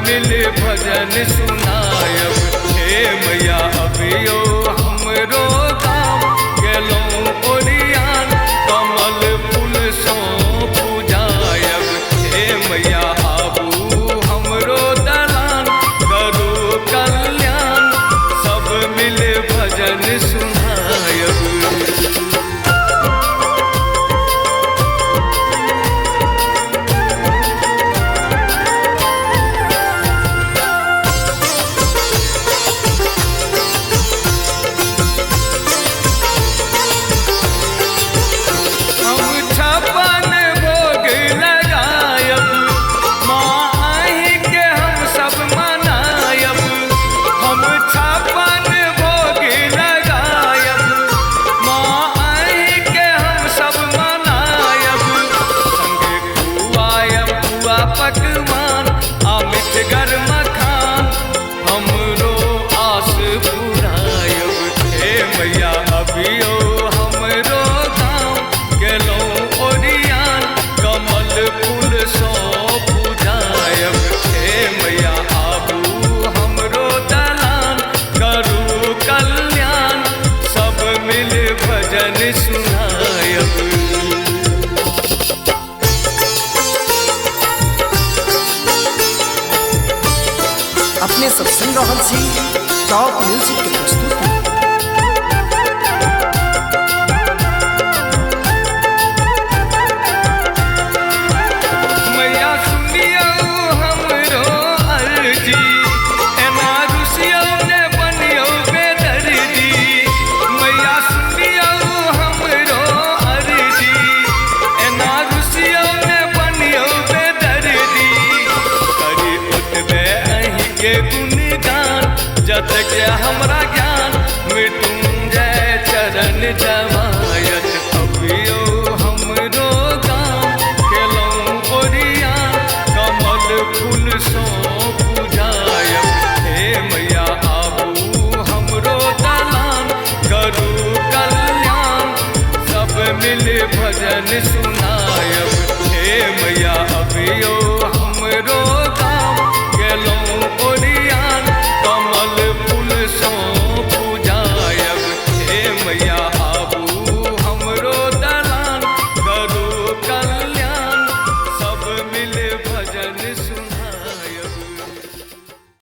मिल भजन सुनायब। हे मैया अभियो हमरो गाँव गेलौं ओरियान, कमल फूल सो पूजायब। हे मैया आबू हमरो दलान, करू कल्याण, सब मिल भजन सुनायब। पकवान आमित गरम खान, हमरो आस पुरायब। हे मैया अभियो हमरो गाँव गेलौं ओरियान, कमल फूल सो पूजायब। हे मैया आबू हमरो दलान, करू कल्याण, सब मिल भजन सुनायब। अपने सब सुन रहल छी टॉप म्यूजिक के प्रस्तुति। मैया सुनियो हमरो अर्जी, एना रुसियो ने बनियो बेदर्दी। मैया सुनियो हमरो अर्जी, एना रुसियो ने बनियो बेदर्दी। करी उठबे के गुणगान, जतक हमरा ज्ञान, मृत्युंजय चरण जमायत। अभियो हमरो गाँव गेलौं ओरियान, कमल फूल सो पूजायब। हे मैया आबू हमरो दलान, करू कल्याण, सब मिल भजन सुन